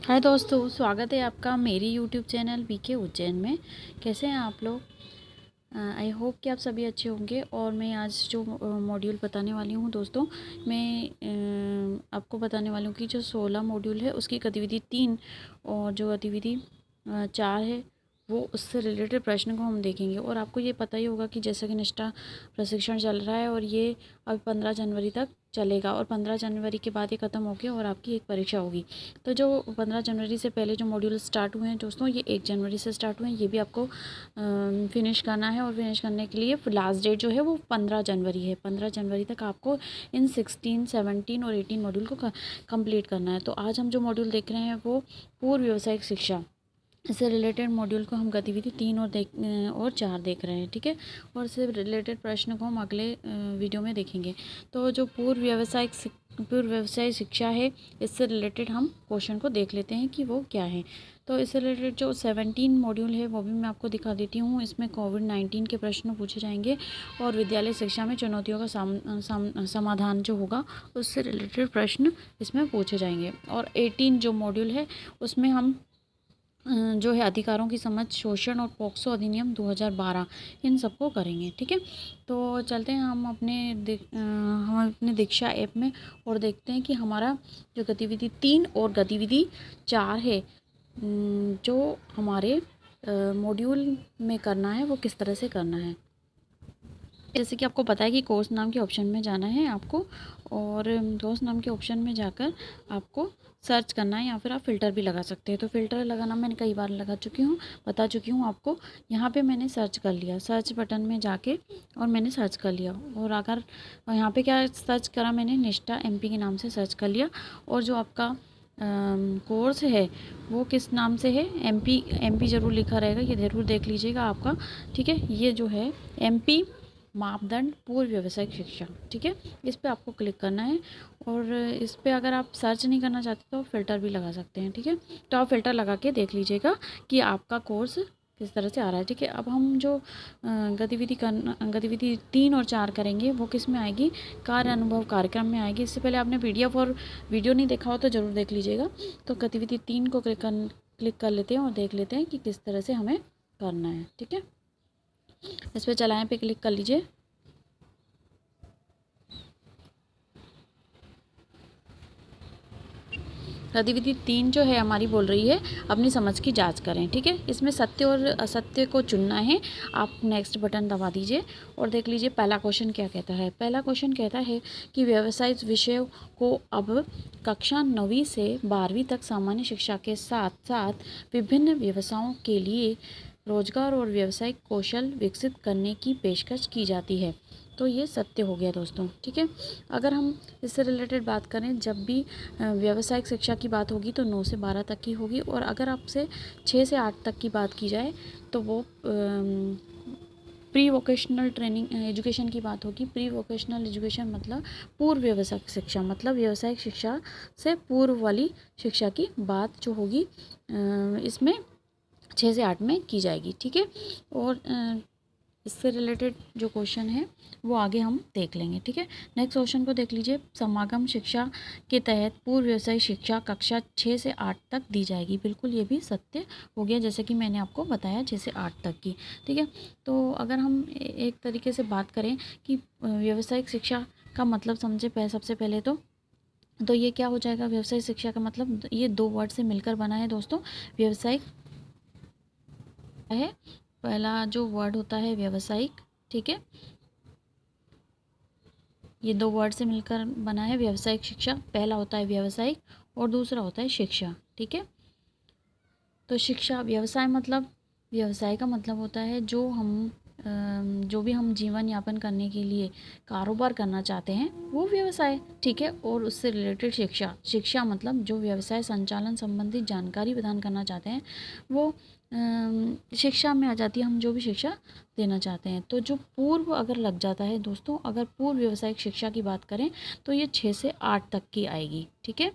हाय दोस्तों, स्वागत है आपका मेरी यूट्यूब चैनल वीके उज्जैन में। कैसे हैं आप लोग? आई होप कि आप सभी अच्छे होंगे। और मैं आज जो मॉड्यूल बताने वाली हूँ दोस्तों, मैं आपको बताने वाली हूँ कि जो 16 मॉड्यूल है उसकी गतिविधि 3 और जो गतिविधि 4 है वो उससे रिलेटेड प्रश्न को हम देखेंगे। और आपको ये पता ही होगा कि जैसा कि निष्ठा प्रशिक्षण चल रहा है और ये अब 15 जनवरी तक चलेगा और 15 जनवरी के बाद ये ख़त्म हो गया और आपकी एक परीक्षा होगी। तो जो 15 जनवरी से पहले जो मॉड्यूल स्टार्ट हुए हैं दोस्तों, ये 1 जनवरी से स्टार्ट हुए हैं। ये भी आपको फिनिश करना है और फिनिश करने के लिए लास्ट डेट जो है वो 15 जनवरी है। 15 जनवरी तक आपको इन 16, 17 और 18 मॉड्यूल को कंप्लीट करना है। तो आज हम जो मॉड्यूल देख रहे हैं वो पूर्व व्यावसायिक शिक्षा, इससे रिलेटेड मॉड्यूल को हम गतिविधि 3 और 4 देख रहे हैं, ठीक है। और इससे रिलेटेड प्रश्न को हम अगले वीडियो में देखेंगे। तो जो पूर्व व्यावसायिक शिक्षा है, इससे रिलेटेड हम क्वेश्चन को देख लेते हैं कि वो क्या है। तो इससे रिलेटेड जो 17 मॉड्यूल है वो भी मैं आपको दिखा देती हूँ। इसमें कोविड-19 के प्रश्न पूछे जाएंगे और विद्यालय शिक्षा में चुनौतियों का समाधान जो होगा उससे रिलेटेड प्रश्न इसमें पूछे जाएंगे। और 18 जो मॉड्यूल है उसमें हम जो है अधिकारों की समझ, शोषण और पॉक्सो अधिनियम 2012 इन सबको करेंगे, ठीक है। तो चलते हैं हम अपने दीक्षा ऐप में और देखते हैं कि हमारा जो गतिविधि 3 और गतिविधि 4 है, जो हमारे मॉड्यूल में करना है वो किस तरह से करना है। जैसे कि आपको पता है कि कोर्स नाम के ऑप्शन में जाना है आपको, और कोर्स नाम के ऑप्शन में जाकर आपको सर्च करना है या फिर आप फ़िल्टर भी लगा सकते हैं। तो फ़िल्टर लगाना मैंने कई बार बता चुकी हूँ आपको। यहाँ पे मैंने सर्च कर लिया, सर्च बटन में जाके और मैंने सर्च कर लिया। और अगर यहाँ पे क्या सर्च करा मैंने, निष्ठा एमपी के नाम से सर्च कर लिया। और जो आपका कोर्स है वो किस नाम से है, एमपी ज़रूर लिखा रहेगा, ये ज़रूर देख लीजिएगा आपका, ठीक है। ये जो है एमपी मापदंड पूर्व व्यावसायिक शिक्षा, ठीक है। इस पे आपको क्लिक करना है। और इस पे अगर आप सर्च नहीं करना चाहते तो फ़िल्टर भी लगा सकते हैं, ठीक है। तो आप फ़िल्टर लगा के देख लीजिएगा कि आपका कोर्स किस तरह से आ रहा है, ठीक है। अब हम जो गतिविधि 3 और 4 करेंगे वो किस में आएगी, कार्य अनुभव कार्यक्रम में आएगी। इससे पहले आपने PDF और वीडियो नहीं देखा हो तो ज़रूर देख लीजिएगा। तो गतिविधि 3 को क्लिक कर लेते हैं और देख लेते हैं कि किस तरह से हमें करना है, ठीक है। इस पर चलाएं पे क्लिक कर लीजिए। गतिविधि 3 जो है हमारी बोल रही है अपनी समझ की जांच करें, ठीक है। इसमें सत्य और असत्य को चुनना है। आप नेक्स्ट बटन दबा दीजिए और देख लीजिए पहला क्वेश्चन क्या कहता है। पहला क्वेश्चन कहता है कि व्यावसायिक विषय को अब कक्षा 9वीं से 12वीं तक सामान्य शिक्षा के साथ साथ विभिन्न व्यवसायों के लिए रोजगार और व्यावसायिक कौशल विकसित करने की पेशकश की जाती है। तो ये सत्य हो गया दोस्तों, ठीक है। अगर हम इससे रिलेटेड बात करें, जब भी व्यावसायिक शिक्षा की बात होगी तो 9 से 12 तक की होगी। और अगर आपसे 6 से 8 तक की बात की जाए तो वो प्री वोकेशनल ट्रेनिंग एजुकेशन की बात होगी। प्री वोकेशनल एजुकेशन मतलब पूर्व व्यावसायिक शिक्षा, मतलब व्यावसायिक शिक्षा से पूर्व वाली शिक्षा की बात जो होगी इसमें 6 से 8 में की जाएगी, ठीक है। और इससे रिलेटेड जो क्वेश्चन है वो आगे हम देख लेंगे, ठीक है। नेक्स्ट क्वेश्चन को देख लीजिए। समागम शिक्षा के तहत पूर्व व्यावसायिक शिक्षा कक्षा 6 से 8 तक दी जाएगी। बिल्कुल ये भी सत्य हो गया, जैसे कि मैंने आपको बताया 6 से 8 तक की, ठीक है। तो अगर हम एक तरीके से बात करें कि व्यावसायिक शिक्षा का मतलब समझे सबसे पहले तो ये क्या हो जाएगा, व्यावसायिक शिक्षा का मतलब ये 2 वर्ड से मिलकर बना है दोस्तों। व्यावसायिक है, पहला जो वर्ड होता है व्यावसायिक, ठीक है। ये 2 वर्ड से मिलकर बना है व्यावसायिक शिक्षा। पहला होता है व्यावसायिक और दूसरा होता है शिक्षा, ठीक है। तो शिक्षा, व्यवसाय मतलब, व्यवसाय का मतलब होता है जो भी हम जीवन यापन करने के लिए कारोबार करना चाहते हैं वो व्यवसाय, ठीक है। और उससे रिलेटेड शिक्षा मतलब जो व्यवसाय संचालन संबंधित जानकारी प्रदान करना चाहते हैं वो शिक्षा में आ जाती है, हम जो भी शिक्षा देना चाहते हैं। तो जो पूर्व अगर लग जाता है दोस्तों, अगर पूर्व व्यावसायिक शिक्षा की बात करें तो ये 6 से 8 तक की आएगी, ठीक है।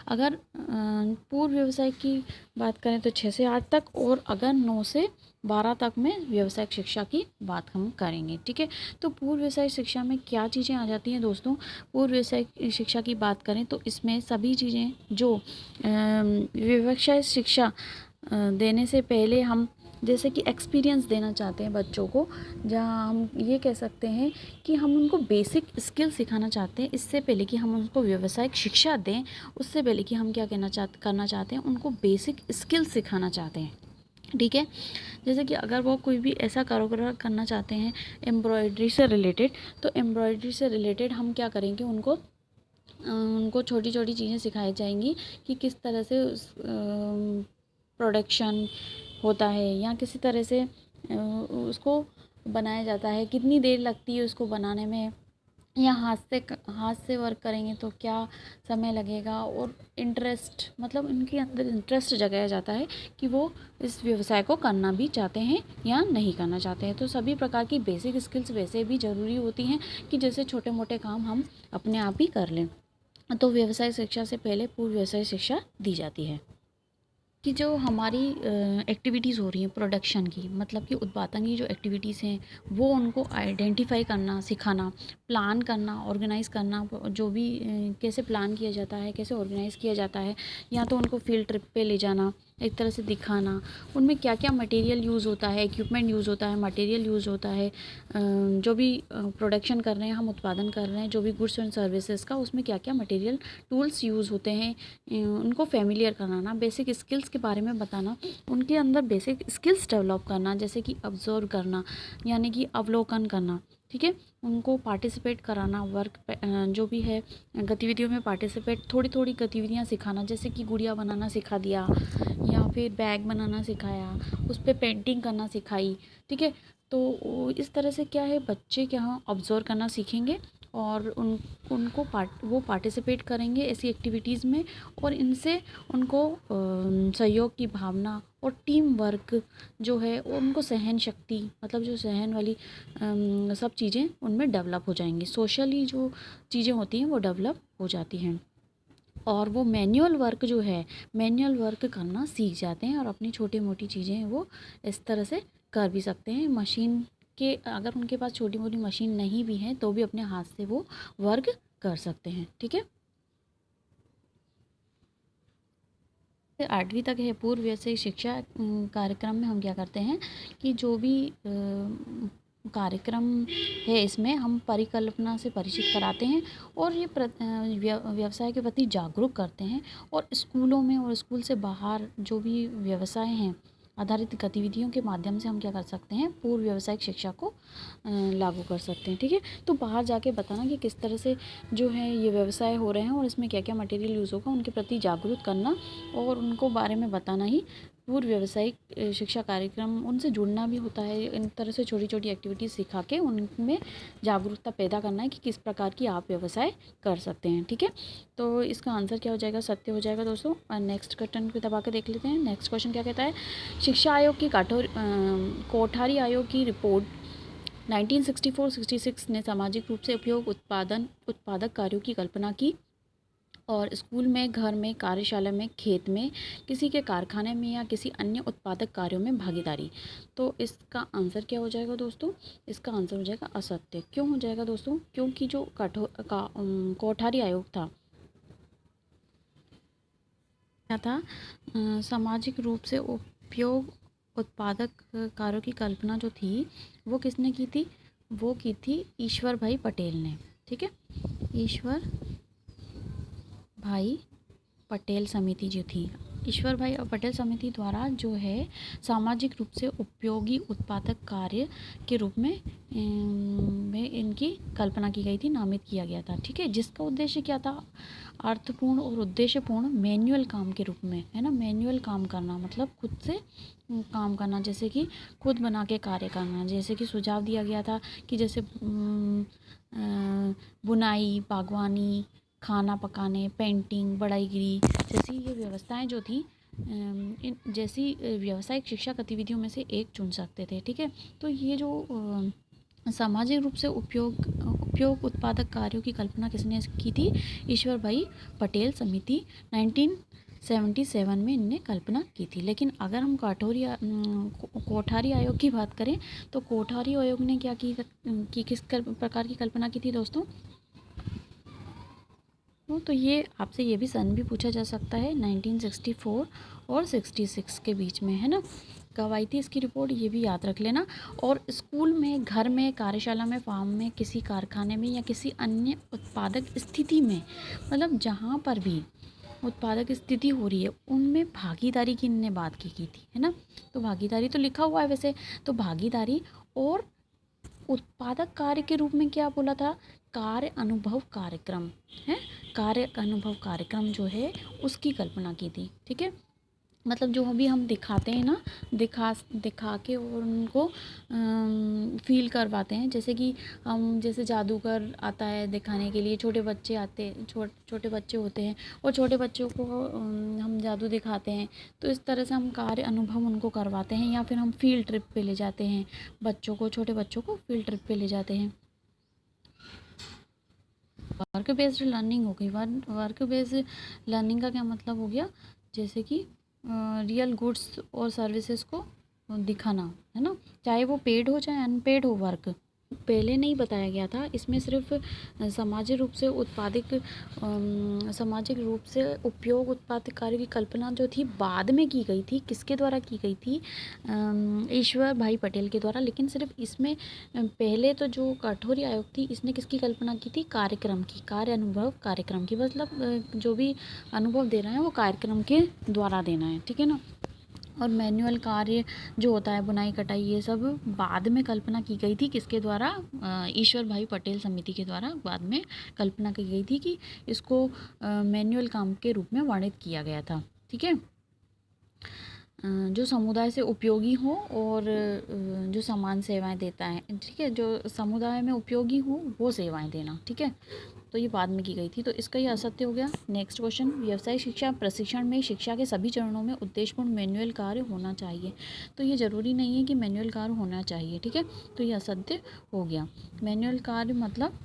अगर पूर्व व्यवसाय की बात करें तो 6 से 8 तक, और अगर 9 से 12 तक में व्यावसायिक शिक्षा की बात हम करेंगे। ठीक है, तो पूर्व व्यावसायिक शिक्षा में क्या चीज़ें आ जाती हैं दोस्तों? पूर्व व्यावसायिक शिक्षा की बात करें तो इसमें सभी चीज़ें जो व्यावसायिक शिक्षा देने से पहले हम जैसे कि एक्सपीरियंस देना चाहते हैं बच्चों को, जहाँ हम ये कह सकते हैं कि हम उनको बेसिक स्किल सिखाना चाहते हैं। इससे पहले कि हम उनको व्यावसायिक शिक्षा दें, उससे पहले कि हम क्या करना चाहते हैं, उनको बेसिक स्किल सिखाना चाहते हैं। ठीक है, जैसे कि अगर वो कोई भी ऐसा कारोबार करना चाहते हैं एम्ब्रॉयडरी से रिलेटेड, तो एम्ब्रॉयडरी से रिलेटेड हम क्या करेंगे, उनको छोटी छोटी चीज़ें सिखाई जाएंगी कि किस तरह से उस प्रोडक्शन होता है या किसी तरह से उसको बनाया जाता है, कितनी देर लगती है उसको बनाने में, या हाथ से वर्क करेंगे तो क्या समय लगेगा, और इंटरेस्ट मतलब उनके अंदर इंटरेस्ट जगाया जाता है कि वो इस व्यवसाय को करना भी चाहते हैं या नहीं करना चाहते हैं। तो सभी प्रकार की बेसिक स्किल्स वैसे भी ज़रूरी होती हैं कि जैसे छोटे मोटे काम हम अपने आप ही कर लें। तो व्यवसाय शिक्षा से पहले पूर्व व्यवसाय शिक्षा दी जाती है कि जो हमारी एक्टिविटीज़ हो रही हैं प्रोडक्शन की, मतलब कि उत्पादन की जो एक्टिविटीज़ हैं वो उनको आइडेंटिफाई करना, सिखाना, प्लान करना, ऑर्गेनाइज़ करना, जो भी कैसे प्लान किया जाता है, कैसे ऑर्गेनाइज़ किया जाता है, या तो उनको फील्ड ट्रिप पे ले जाना, एक तरह से दिखाना, उनमें क्या क्या मटेरियल यूज़ होता है, इक्विपमेंट यूज़ होता है, मटेरियल यूज़ होता है, जो भी प्रोडक्शन कर रहे हैं, हम उत्पादन कर रहे हैं जो भी गुड्स एंड सर्विसेज का, उसमें क्या क्या मटेरियल टूल्स यूज़ होते हैं, उनको फेमिलियर कराना, बेसिक स्किल्स के बारे में बताना, उनके अंदर बेसिक स्किल्स डेवलप करना, जैसे कि ऑब्जर्व करना यानी कि अवलोकन करना। ठीक है, उनको पार्टिसिपेट कराना, जो भी है गतिविधियों में पार्टिसिपेट, थोड़ी थोड़ी गतिविधियाँ सिखाना, जैसे कि गुड़िया बनाना सिखा दिया या फिर बैग बनाना सिखाया, उस पर पेंटिंग करना सिखाई। ठीक है, तो इस तरह से क्या है, बच्चे क्या ऑब्जर्व करना सीखेंगे और उनको वो पार्टिसिपेट करेंगे ऐसी एक्टिविटीज़ में, और इनसे उनको सहयोग की भावना और टीम वर्क जो है, और उनको सहन शक्ति, मतलब जो सहन वाली सब चीज़ें उनमें डेवलप हो जाएंगी। सोशली जो चीज़ें होती हैं वो डेवलप हो जाती हैं, और वो मैनुअल वर्क जो है, मैनुअल वर्क करना सीख जाते हैं, और अपनी छोटी मोटी चीज़ें वो इस तरह से कर भी सकते हैं। मशीन के अगर उनके पास छोटी मोटी मशीन नहीं भी है तो भी अपने हाथ से वो वर्क कर सकते हैं। ठीक है, 8वीं तक है पूर्व व्यवसायिक शिक्षा कार्यक्रम में हम क्या करते हैं कि जो भी कार्यक्रम है इसमें हम परिकल्पना से परिचित कराते हैं, और ये व्यवसाय के प्रति जागरूक करते हैं, और स्कूलों में और स्कूल से बाहर जो भी व्यवसाय हैं आधारित गतिविधियों के माध्यम से हम क्या कर सकते हैं, पूर्व व्यावसायिक शिक्षा को लागू कर सकते हैं। ठीक है, तो बाहर जाके बताना कि किस तरह से जो है ये व्यवसाय हो रहे हैं और इसमें क्या क्या मटेरियल यूज़ होगा, उनके प्रति जागरूक करना और उनको बारे में बताना ही पूर्व व्यावसायिक शिक्षा कार्यक्रम, उनसे जुड़ना भी होता है। इन तरह से छोटी छोटी एक्टिविटीज़ सिखा के उनमें जागरूकता पैदा करना है कि किस प्रकार की आप व्यवसाय कर सकते हैं। ठीक है, तो इसका आंसर क्या हो जाएगा, सत्य हो जाएगा दोस्तों। और नेक्स्ट क्वेश्चन को दबा के देख लेते हैं। नेक्स्ट क्वेश्चन क्या कहता है, शिक्षा आयोग की कोठारी आयोग की रिपोर्ट 1964-66 ने सामाजिक रूप से उत्पादक कार्यों की कल्पना की, और स्कूल में, घर में, कार्यशाला में, खेत में, किसी के कारखाने में या किसी अन्य उत्पादक कार्यों में भागीदारी। तो इसका आंसर क्या हो जाएगा दोस्तों, इसका आंसर हो जाएगा असत्य। क्यों हो जाएगा दोस्तों, क्योंकि जो कोठारी आयोग था क्या था, सामाजिक रूप से उपयोग उत्पादक कार्यों की कल्पना जो थी वो किसने की थी, वो की थी ईश्वर भाई पटेल ने। ठीक है, ईश्वर भाई पटेल समिति जो थी, ईश्वर भाई और पटेल समिति द्वारा जो है सामाजिक रूप से उपयोगी उत्पादक कार्य के रूप में इनकी कल्पना की गई थी, नामित किया गया था। ठीक है, जिसका उद्देश्य क्या था, अर्थपूर्ण और उद्देश्यपूर्ण मैनुअल काम के रूप में, है ना, मैनुअल काम करना मतलब खुद से काम करना, जैसे कि खुद बना के कार्य करना। जैसे कि सुझाव दिया गया था कि जैसे बुनाई, बागवानी, खाना पकाने, पेंटिंग, बढ़ईगिरी जैसी ये व्यवस्थाएं जो थी, इन जैसी व्यावसायिक शिक्षा गतिविधियों में से एक चुन सकते थे। ठीक है, तो ये जो सामाजिक रूप से उपयोग उत्पादक कार्यों की कल्पना किसने की थी, ईश्वर भाई पटेल समिति 1977 में इनने कल्पना की थी। लेकिन अगर हम कोठारी आयोग की बात करें तो कोठारी आयोग ने क्या की किस प्रकार की कल्पना की थी दोस्तों? तो ये आपसे ये भी सन भी पूछा जा सकता है, 1964 और 66 के बीच में, है ना। कब आई थी इसकी रिपोर्ट, ये भी याद रख लेना। और स्कूल में, घर में, कार्यशाला में, फार्म में, किसी कारखाने में या किसी अन्य उत्पादक स्थिति में, मतलब जहाँ पर भी उत्पादक स्थिति हो रही है उनमें भागीदारी की इनने बात की थी, है ना। तो भागीदारी तो लिखा हुआ है वैसे, तो भागीदारी और उत्पादक कार्य के रूप में क्या बोला था? कार्य अनुभव कार्यक्रम है, कार्य अनुभव कार्यक्रम जो है उसकी कल्पना की थी। ठीक है, मतलब जो अभी हम दिखाते हैं ना, दिखा के और उनको फील करवाते हैं। जैसे कि हम, जैसे जादूगर आता है दिखाने के लिए, छोटे बच्चे आते, छोटे बच्चे होते हैं और छोटे बच्चों को हम जादू दिखाते हैं। तो इस तरह से हम कार्य अनुभव उनको करवाते हैं, या फिर हम फील्ड ट्रिप पे ले जाते हैं बच्चों को, छोटे बच्चों को फील्ड ट्रिप पे ले जाते हैं। वर्क बेस्ड लर्निंग हो गई। वर्क बेस्ड लर्निंग का क्या मतलब हो गया? जैसे कि रियल गुड्स और सर्विसेज को दिखाना, है ना, चाहे वो पेड हो चाहे अनपेड हो वर्क। पहले नहीं बताया गया था, इसमें सिर्फ सामाजिक रूप से सामाजिक रूप से उपयोग उत्पाद कार्य की कल्पना जो थी बाद में की गई थी। किसके द्वारा की गई थी? ईश्वर भाई पटेल के द्वारा। लेकिन सिर्फ इसमें पहले तो जो कठोरी आयोग थी, इसने किसकी कल्पना की थी? कार्यक्रम की, कार्य अनुभव कार्यक्रम की। मतलब जो भी अनुभव दे रहे हैं वो कार्यक्रम के द्वारा देना है, ठीक है ना। और मैनुअल कार्य जो होता है, बुनाई कटाई, ये सब बाद में कल्पना की गई थी। किसके द्वारा? ईश्वर भाई पटेल समिति के द्वारा बाद में कल्पना की गई थी कि इसको मैनुअल काम के रूप में वर्णित किया गया था। ठीक है, जो समुदाय से उपयोगी हो और जो समान सेवाएं देता है, ठीक है, जो समुदाय में उपयोगी हो वो सेवाएं देना, ठीक है। तो ये बाद में की गई थी, तो इसका ये असत्य हो गया। नेक्स्ट क्वेश्चन, व्यावसायिक शिक्षा प्रशिक्षण में शिक्षा के सभी चरणों में उद्देश्यपूर्ण मैनुअल कार्य होना चाहिए। तो ये ज़रूरी नहीं है कि मैनुअल कार्य होना चाहिए, ठीक है, तो ये असत्य हो गया। मैनुअल कार्य मतलब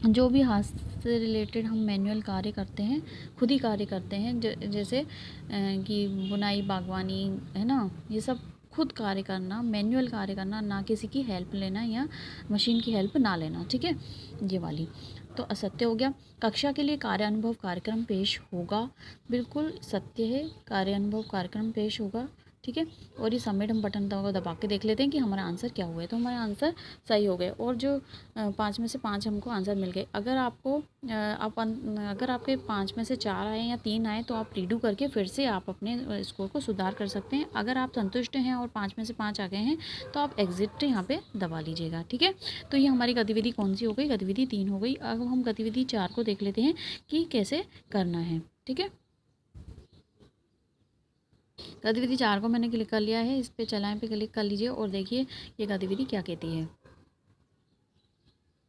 जो भी हाथ से रिलेटेड हम मैनुअल कार्य करते हैं, खुद ही कार्य करते हैं, जैसे कि बुनाई, बागवानी, है ना, ये सब खुद कार्य करना, मैनुअल कार्य करना, ना किसी की हेल्प लेना या मशीन की हेल्प ना लेना, ठीक है, ये वाली। तो असत्य हो गया। कक्षा के लिए कार्य अनुभव कार्यक्रम पेश होगा, बिल्कुल सत्य है, कार्य अनुभव कार्यक्रम पेश होगा, ठीक है। और ये सबमिट हम बटन दबा के देख लेते हैं कि हमारा आंसर क्या हुआ है। तो हमारा आंसर सही हो गए और जो 5 में से 5 हमको आंसर मिल गए। अगर आपको अगर आपके 5 में से 4 आए या 3 आए तो आप रीडू करके फिर से आप अपने स्कोर को सुधार कर सकते हैं। अगर आप संतुष्ट हैं और 5 में से 5 आ गए हैं तो आप एग्जिट यहाँ पे दबा लीजिएगा, ठीक है। तो ये हमारी गतिविधि कौन सी हो गई? गतिविधि 3 हो गई। अब हम गतिविधि 4 को देख लेते हैं कि कैसे करना है, ठीक है। गतिविधि 4 को मैंने क्लिक कर लिया है, इस पे चलाएं पे क्लिक कर लीजिए और देखिए ये गतिविधि क्या कहती है।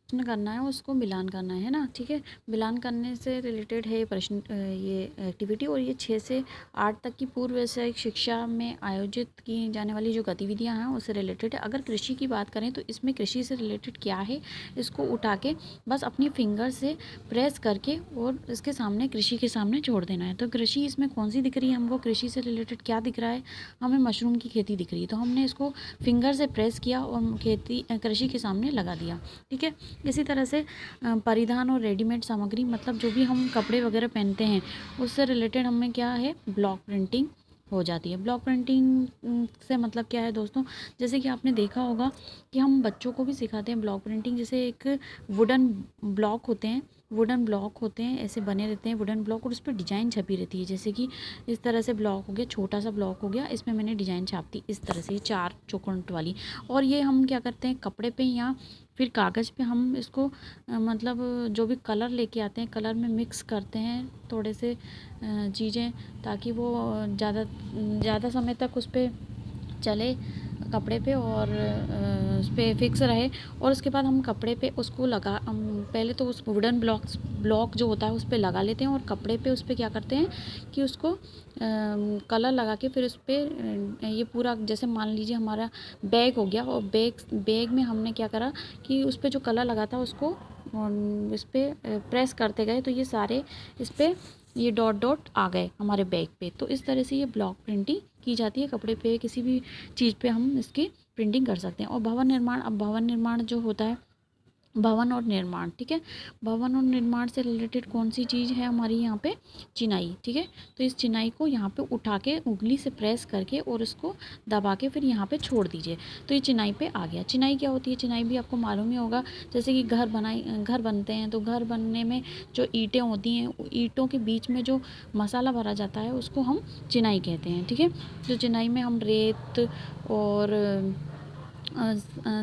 प्रश्न करना है, उसको मिलान करना है ना, ठीक है। मिलान करने से रिलेटेड है प्रश्न, ये एक्टिविटी। और ये 6 से 8 तक की पूर्व व्यावसायिक शिक्षा में आयोजित की जाने वाली जो गतिविधियां हैं उससे रिलेटेड है। अगर कृषि की बात करें तो इसमें कृषि से रिलेटेड क्या है, इसको उठा के बस अपनी फिंगर से प्रेस करके और इसके सामने, कृषि के सामने छोड़ देना है। तो कृषि इसमें कौन सी दिख रही है हमको? कृषि से रिलेटेड क्या दिख रहा है? हमें मशरूम की खेती दिख रही है, तो हमने इसको फिंगर से प्रेस किया और कृषि के सामने लगा दिया, ठीक है। इसी तरह से परिधान और रेडीमेड सामग्री, मतलब जो भी हम कपड़े वगैरह पहनते हैं उससे रिलेटेड हमें क्या है? ब्लॉक प्रिंटिंग हो जाती है। ब्लॉक प्रिंटिंग से मतलब क्या है दोस्तों? जैसे कि आपने देखा होगा कि हम बच्चों को भी सिखाते हैं ब्लॉक प्रिंटिंग। जैसे एक वुडन ब्लॉक होते हैं, ऐसे बने रहते हैं वुडन ब्लॉक, और उस पर डिज़ाइन छपी रहती है। जैसे कि इस तरह से ब्लॉक हो गया, छोटा सा ब्लॉक हो गया, इसमें मैंने डिज़ाइन छाप दी इस तरह से 4 चौखुंट वाली। और ये हम क्या करते हैं? कपड़े पे या फिर कागज़ पे हम इसको मतलब जो भी कलर लेके आते हैं, कलर में मिक्स करते हैं थोड़े से चीज़ें, ताकि वो ज़्यादा समय तक उस पर चले, कपड़े पे, और उस पर फिक्स रहे। और उसके बाद हम कपड़े पे उसको पहले तो उस वुडन ब्लॉक जो होता है उस पर लगा लेते हैं, और कपड़े पे उस पर क्या करते हैं कि उसको कलर लगा के फिर उस पर ये पूरा, जैसे मान लीजिए हमारा बैग हो गया, और बैग में हमने क्या करा कि उस पर जो कलर लगा था उसको इस पर प्रेस करते गए, तो ये सारे इस पर ये डॉट डॉट आ गए हमारे बैग पे। तो इस तरह से ये ब्लॉक प्रिंटिंग की जाती है कपड़े पे, किसी भी चीज़ पे हम इसकी प्रिंटिंग कर सकते हैं। और भवन निर्माण, अब भवन निर्माण जो होता है, भवन और निर्माण, ठीक है। भवन और निर्माण से रिलेटेड कौन सी चीज़ है हमारी यहाँ पे, चिनाई, ठीक है। तो इस चिनाई को यहाँ पे उठा के उंगली से प्रेस करके और उसको दबा के फिर यहाँ पे छोड़ दीजिए, तो ये चिनाई पे आ गया। चिनाई क्या होती है, चिनाई भी आपको मालूम ही होगा। जैसे कि घर बनते हैं, तो घर बनने में जो ईंटें होती हैं, ईंटों के बीच में जो मसाला भरा जाता है उसको हम चिनाई कहते हैं, ठीक है। तो चिनाई में हम रेत और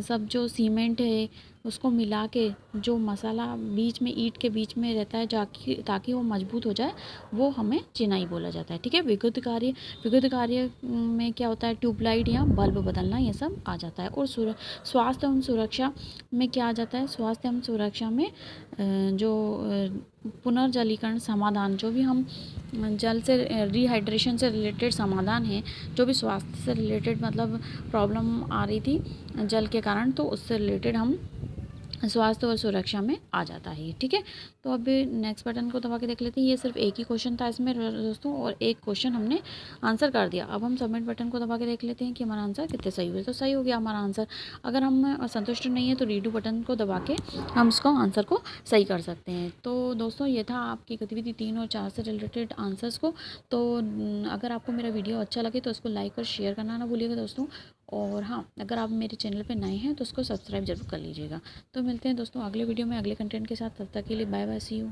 सब जो सीमेंट है उसको मिला के, जो मसाला बीच में ईंट के बीच में रहता है ताकि वो मजबूत हो जाए, वो हमें चिनाई बोला जाता है, ठीक है। विद्युत कार्य में क्या होता है, ट्यूबलाइट या बल्ब बदलना, ये सब आ जाता है। और स्वास्थ्य एवं सुरक्षा में क्या आ जाता है, स्वास्थ्य एवं सुरक्षा में जो पुनर्जलीकरण समाधान, जो भी हम जल से रिहाइड्रेशन से रिलेटेड समाधान है, जो भी स्वास्थ्य से रिलेटेड मतलब प्रॉब्लम आ रही थी जल के कारण, तो उससे रिलेटेड हम स्वास्थ्य और सुरक्षा में आ जाता है, ठीक है। तो अब नेक्स्ट बटन को दबा के देख लेते हैं। ये सिर्फ एक ही क्वेश्चन था इसमें दोस्तों, और एक क्वेश्चन हमने आंसर कर दिया। अब हम सबमिट बटन को दबा के देख लेते हैं कि हमारा आंसर कितने सही हुए। तो सही हो गया हमारा आंसर। अगर हम संतुष्ट नहीं है तो रीडू बटन को दबा के हम इसको आंसर को सही कर सकते हैं। तो दोस्तों ये था आपकी गतिविधि 3 और 4 से रिलेटेड आंसर्स को। तो अगर आपको मेरा वीडियो अच्छा लगे तो उसको लाइक और शेयर करना ना भूलिएगा दोस्तों। और हाँ, अगर आप मेरे चैनल पे नए हैं तो उसको सब्सक्राइब जरूर कर लीजिएगा। तो मिलते हैं दोस्तों अगले वीडियो में अगले कंटेंट के साथ। तब तक के लिए बाय बाय, सी यू।